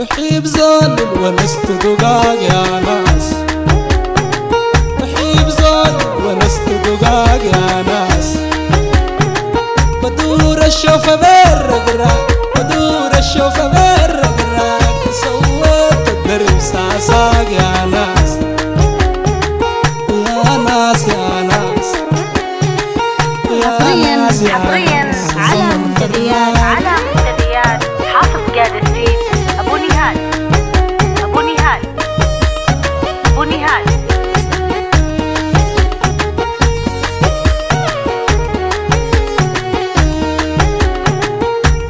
بحيب زول ونست دقاق يا ناس، بحيب زول ونست دقاق يا ناس. بدور الشوفة بالرقراق، بدور الشوفة بالرقراق، سويت الدرب ساساق يا ناس، يا ناس يا ناس حصريا على منتديات حافظ قادسين أبو نهال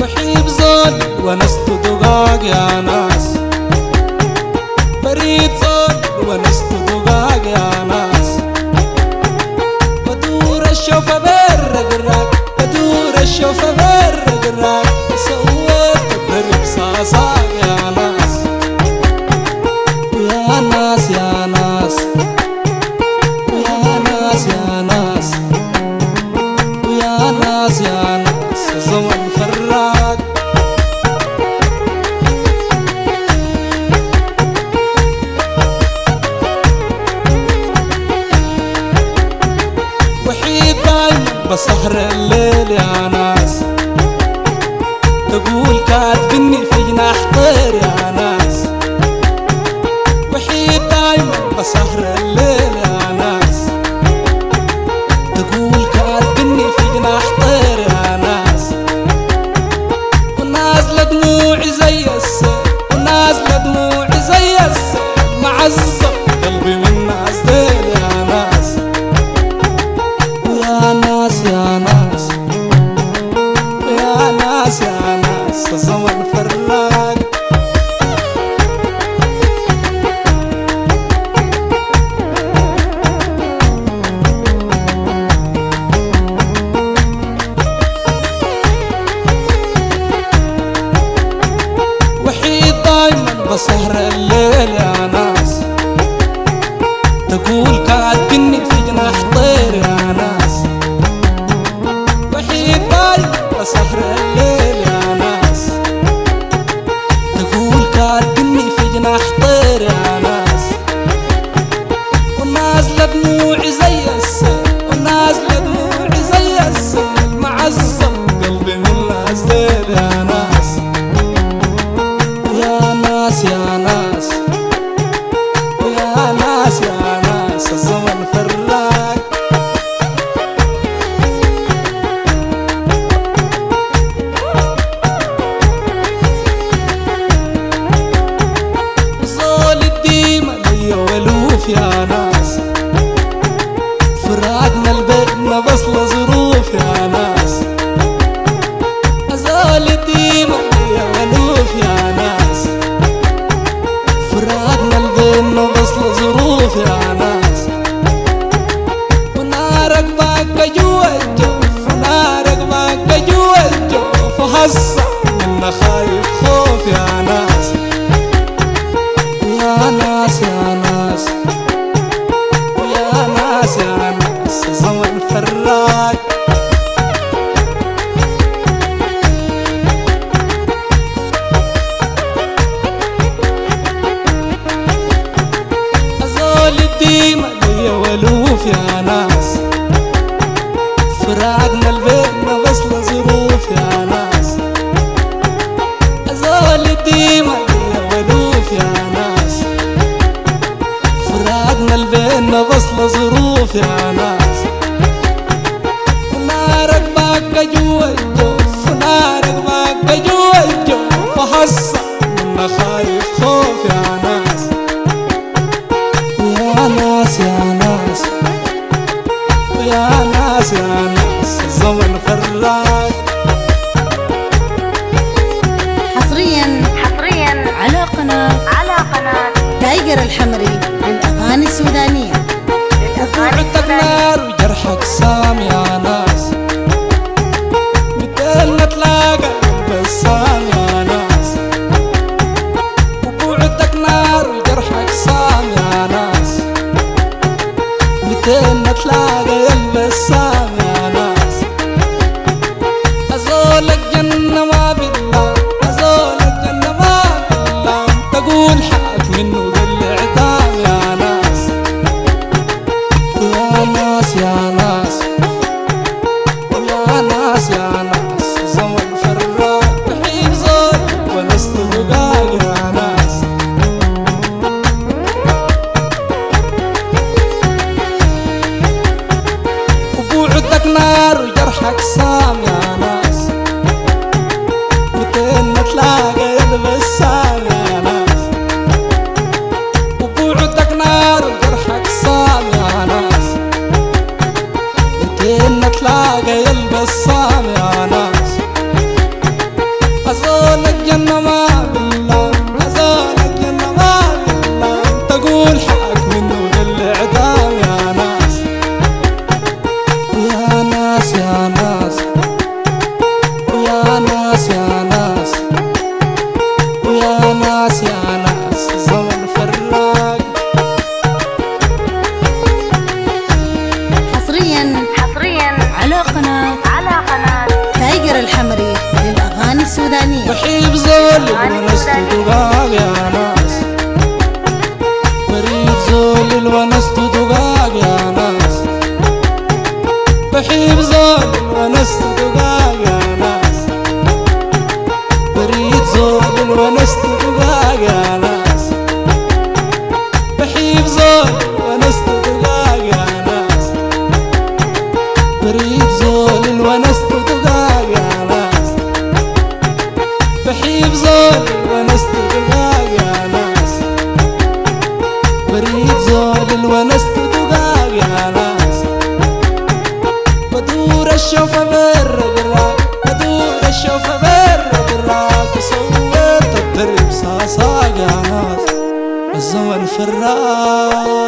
بحيب زول ونست دقاق يا ناس، بريد زول ونست دقاق يا ناس. بدور الشوفة بالرقراق، بدور الشوفة بالرقراق، سويت الدرب ساساق يا ناس، ويا ناس يا ناس ويا ناس يا ناس ويا ناس يا ناس زمن فراق. وحيد دايما بسهر الليل يا ناس، تقول كاتبني في جناح طير يا ناس. وحيد دايما بسهر الليل يا ناس، تقول كاتبني في جناح طير يا ناس. ونازلة دموعي زي السيل، ونازلة دموعي زي السيل، معذب قلبي من ناس ديل يا ناس، ويا ناس يا ناس ويا ناس يا ناس زمن فراق. وحيد دايما بسهر الليل يا ناس، تقول كاتبني في جناح طير يا ناس. وحيد دايما بسهر الليل يا ناس، تقول كاتبني في جناح طير يا ناس. ونازلة دموعي زي السيل، ونازلة دموعي زي السيل، معذب قلبي من ناس ديل يا ناس، ويا ناس يا ناس ويا ناس يا ناس الزمن فراق. زول الديمة ليا ولوف يا ناس، فراقنا البيتنا بس لظروف يا ناس. زول الديمة ليا ولوف يا ناس، فراقنا البيتنا بس لظروف يا ناس. ونارك باقى جوا الجوف، ونارك باقى جوا الجوف، وهسه منا خايف خوف يا ناس، ويا ناس يا ناس ويا ناس يا ناس زمن فراق. أزول الديمة ليا ولوف يا ناس، فراقنا البيتنا بس لظروف يا ناس. أزول الديمة ليا ولوف يا ناس، فراقنا البيتنا بس لظروف يا ناس. ونارك باقى جوا الجوف، ونارك باقى جوا الجوف، وهسه منا خايف خوف يا ناس، ويا ناس يا ناس ويا ناس يا ناس الزمن فراق. حصريا على قناة تايجر الحمري للأغاني السودانية. وقعتك نار وجرحك سام يا ناس، مثل ما تلاقى بسام يا ناس. وقعتك نار وجرحك سام يا ناس، مثل ما تلاقى البسام يا ناس. أزولك جنة ما بالله، أزولك جنة ما بالله، ناس يا ناس زمن فراق. حصريا على قناة تايجر الحمري للأغاني السودانية. بحب زول ونست دقاق يا ناس، بريد زول ونست دقاق يا ناس، بحب زول ونست دقاق يا ناس، بريد زول ونست دقاق يا ناس، بحب زول ونست دقاق يا ناس، بريد زول ونست دقاق يا ناس، بحب زول ونست دقاق يا ناس، بريد زول ونست دقاق يا ناس. بدور الشوفة بالرقراق، بدور الشوفة بالرقراق، وصوت الدرب صاصاق يا ناس الزمن فراق.